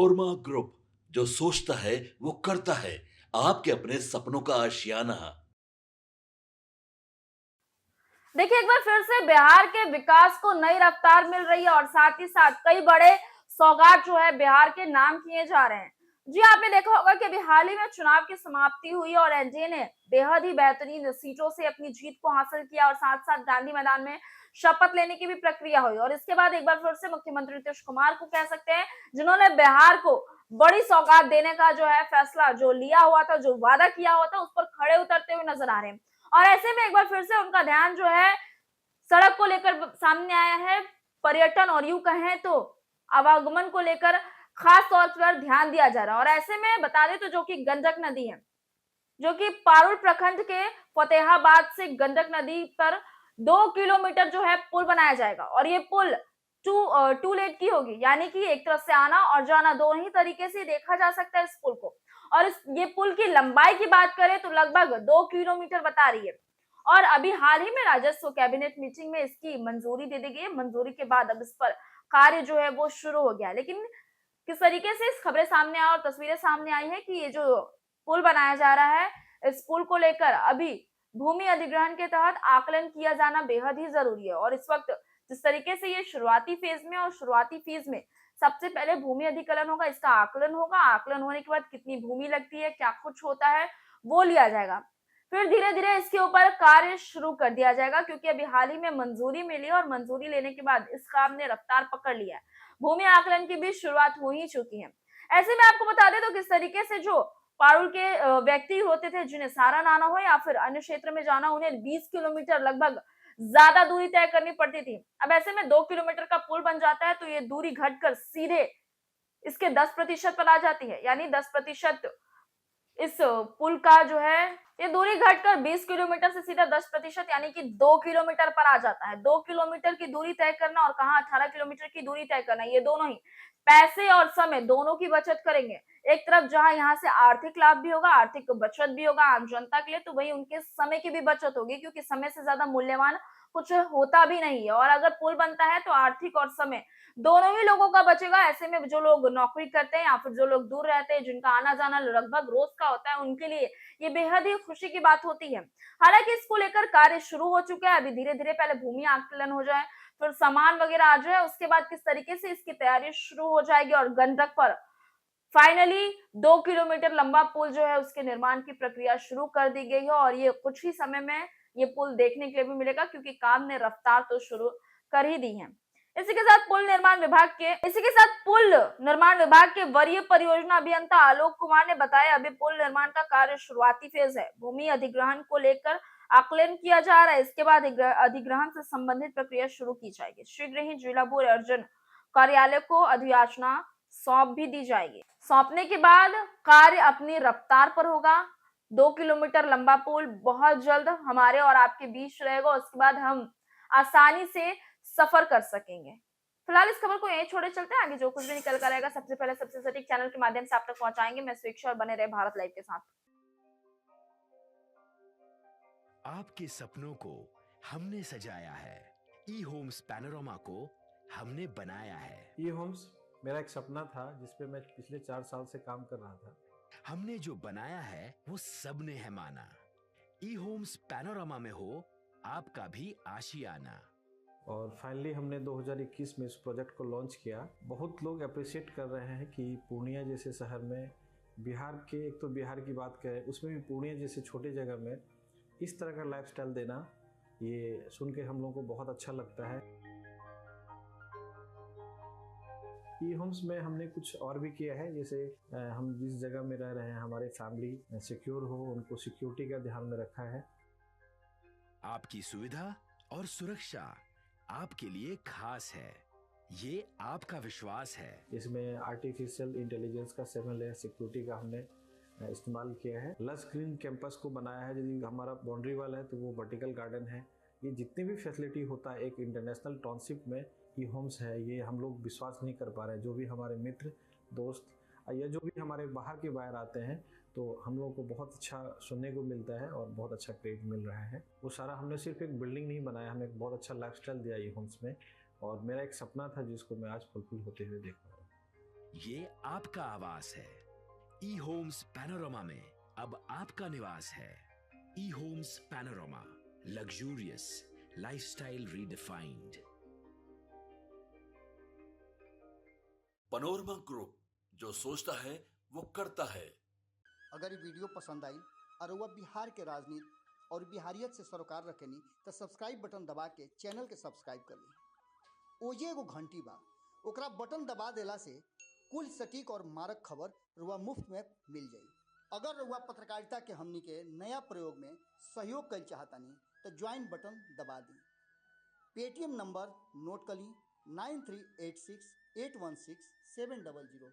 Korma group, जो सोचता है वो करता है। आपके अपने सपनों का आशियाना। देखिए, एक बार फिर से बिहार के विकास को नई रफ्तार मिल रही है और साथ ही साथ कई बड़े सौगात जो है बिहार के नाम किए जा रहे हैं। जी, आपने देखा होगा कि अभी हाल ही में चुनाव की समाप्ति हुई और एनडीए ने बेहद ही बेहतरीन सीटों से अपनी जीत को हासिल किया और साथ साथ गांधी मैदान में शपथ लेने की भी प्रक्रिया हुई और इसके बाद एक बार फिर से मुख्यमंत्री नीतीश कुमार को कह सकते हैं, जिन्होंने बिहार को बड़ी सौगात देने का जो है फैसला जो लिया हुआ था, जो वादा किया हुआ था, उस पर खड़े उतरते हुए नजर आ रहे हैं। और ऐसे में एक बार फिर से उनका ध्यान जो है सड़क को लेकर सामने आया है, पर्यटन और यूं कहें तो आवागमन को लेकर खास तौर पर ध्यान दिया जा रहा है। और ऐसे में बता दें तो जो कि गंडक नदी है, जो कि पारुल प्रखंड के फतेहाबाद से गंडक नदी पर 2 किलोमीटर जो है पुल बनाया जाएगा और ये पुल टू लेट की होगी, यानी कि एक तरफ से आना और जाना दोनों ही तरीके से देखा जा सकता है इस पुल को। और ये पुल की लंबाई की बात करें तो लगभग 2 किलोमीटर बता रही है और अभी हाल ही में राजस्व कैबिनेट मीटिंग में इसकी मंजूरी दे दी गई। मंजूरी के बाद अब इस पर कार्य जो है वो शुरू हो गया। लेकिन किस तरीके से इस खबरें सामने आई और तस्वीरें सामने आई है कि ये जो पुल बनाया जा रहा है, इस पुल को लेकर अभी भूमि अधिग्रहण के तहत आकलन किया जाना बेहद ही जरूरी है। और इस वक्त जिस तरीके से ये शुरुआती फेज में और शुरुआती फेज में सबसे पहले भूमि अधिकलन होगा, इसका आकलन होगा, आकलन होने के बाद कितनी भूमि लगती है, क्या कुछ होता है, वो लिया जाएगा। फिर धीरे धीरे इसके ऊपर कार्य शुरू कर दिया जाएगा, क्योंकि अभी हाल ही में मंजूरी मिली और मंजूरी लेने के बाद इस काम ने रफ्तार पकड़ लिया है। भूमि आकलन की भी शुरुआत हो ही चुकी है। ऐसे में आपको बता दें तो किस तरीके से जो पारुल के व्यक्ति होते थे, जिन्हें सारण आना हो या फिर अन्य क्षेत्र में जाना, उन्हें 20 किलोमीटर लगभग ज्यादा दूरी तय करनी पड़ती थी। अब ऐसे में 2 किलोमीटर का पुल बन जाता है तो ये दूरी घटकर सीधे इसके 10% पर आ जाती है, यानी 10% इस पुल का जो है ये दूरी घटकर 20 किलोमीटर से सीधा 10% यानी कि 2 किलोमीटर पर आ जाता है। 2 किलोमीटर की दूरी तय करना और कहाँ 18 किलोमीटर की दूरी तय करना, ये दोनों ही पैसे और समय दोनों की बचत करेंगे। एक तरफ जहां यहाँ से आर्थिक लाभ भी होगा, आर्थिक बचत भी होगा आम जनता के लिए, तो वही उनके समय की भी बचत होगी, क्योंकि समय से ज्यादा मूल्यवान कुछ होता भी नहीं है। और अगर पुल बनता है तो आर्थिक और समय दोनों ही लोगों का बचेगा। ऐसे में जो लोग नौकरी करते हैं या फिर जो लोग दूर रहते हैं, जिनका आना जाना लगभग रोज का होता है, उनके लिए ये बेहद ही खुशी की बात होती है। हालांकि इसको लेकर कार्य शुरू हो चुका है, अभी धीरे धीरे पहले भूमि आकलन हो जाए, फिर सामान वगैरह आ जाए, उसके बाद किस तरीके से इसकी तैयारी शुरू हो जाएगी और गंडक पर फाइनली 2 किलोमीटर लंबा पुल जो है उसके निर्माण की प्रक्रिया शुरू कर दी गई है। और ये कुछ ही समय में ये पुल देखने के लिए भी मिलेगा, क्योंकि काम ने रफ्तार तो शुरू कर ही दी है। इसी के साथ पुल निर्माण विभाग के वरीय परियोजना अभियंता आलोक कुमार ने बताया, अभी पुल निर्माण का कार्य शुरुआती फेज है। भूमि अधिग्रहण को लेकर आकलन किया जा रहा है, इसके बाद अधिग्रहण से संबंधित प्रक्रिया शुरू की जाएगी। शीघ्र ही जिला भू अर्जन कार्यालय को अधियाचना सौंप भी दी जाएगी। सौंपने के बाद कार्य अपनी रफ्तार पर होगा। 2 किलोमीटर लंबा पुल बहुत जल्द हमारे और आपके बीच रहेगा, उसके बाद हम आसानी से सफर कर सकेंगे। फिलहाल इस खबर को यहीं छोड़े चलते हैं, आगे जो कुछ भी निकल कर आएगा सबसे पहले सबसे सटीक चैनल के माध्यम से आप तक पहुंचाएंगे। मैं स्वेच्छा और बने रहे भारत लाइव के साथ। आपके सपनों को हमने सजाया है, ई होम्स पैनोरामा को हमने बनाया है। ई होम्स मेरा एक सपना था जिस पे मैं पिछले 4 साल से काम कर रहा था। हमने जो बनाया है वो सबने है माना। ई होम्स पैनोरामा में हो आपका भी आशियाना। और फाइनली हमने 2021 में इस प्रोजेक्ट को लॉन्च किया। बहुत लोग अप्रिशिएट कर रहे हैं कि पूर्णिया जैसे शहर में, बिहार के, एक तो बिहार की बात करें उसमें भी पूर्णिया जैसे छोटे जगह में इस तरह का लाइफस्टाइल देना, ये सुन के हम लोगों को बहुत अच्छा लगता है। ई होम्स में हमने कुछ और भी किया है, जैसे हम जिस जगह में रह रहे हैं हमारे फैमिली सिक्योर हो, उनको सिक्योरिटी का ध्यान में रखा है। आपकी सुविधा और सुरक्षा आपके लिए खास है, ये आपका विश्वास है। इसमें आर्टिफिशियल इंटेलिजेंस का 7 लेयर सिक्योरिटी का हमने इस्तेमाल किया है। लस ग्रीन कैंपस को बनाया है, यदि हमारा बाउंड्री वाल है तो वो वर्टिकल गार्डन है। ये जितनी भी फैसिलिटी होता है एक इंटरनेशनल टाउनशिप में ई होम्स है, ये हम लोग विश्वास नहीं कर पा रहे हैं। जो भी हमारे मित्र दोस्त या जो भी हमारे बाहर के बाहर आते हैं तो हम लोगों को बहुत अच्छा सुनने को मिलता है और बहुत अच्छा क्रेडिट मिल रहा है। वो सारा हमने सिर्फ एक बिल्डिंग नहीं बनाया, हमें एक बहुत अच्छा लाइफस्टाइल दिया ई होम्स में, और मेरा एक सपना था जिसको मैं आज फुलफिल होते हुए देख रहा हूँ। ये आपका आवास है। ई होम्स पैनोरामा में अब आपका निवास है। E homes Panorama, luxurious lifestyle redefined. Panorama group, जो सोचता है वो करता है। अगर ये वीडियो पसंद आई और वह बिहार के राजनीति और बिहारियत से सरोकार रखेनी तो सब्सक्राइब बटन दबा के चैनल के सब्सक्राइब कर ली। ओजे एगो घंटी बा, ओकरा बटन दबा देला से कुल सटीक और मारक खबर रुआ मुफ्त में मिल जाई। अगर रुआ पत्रकारिता के हमनी के नया प्रयोग में सहयोग कर चाहतानी तो ज्वाइन बटन दबा दी। पेटीएम नंबर नोट कर ली 9386816700।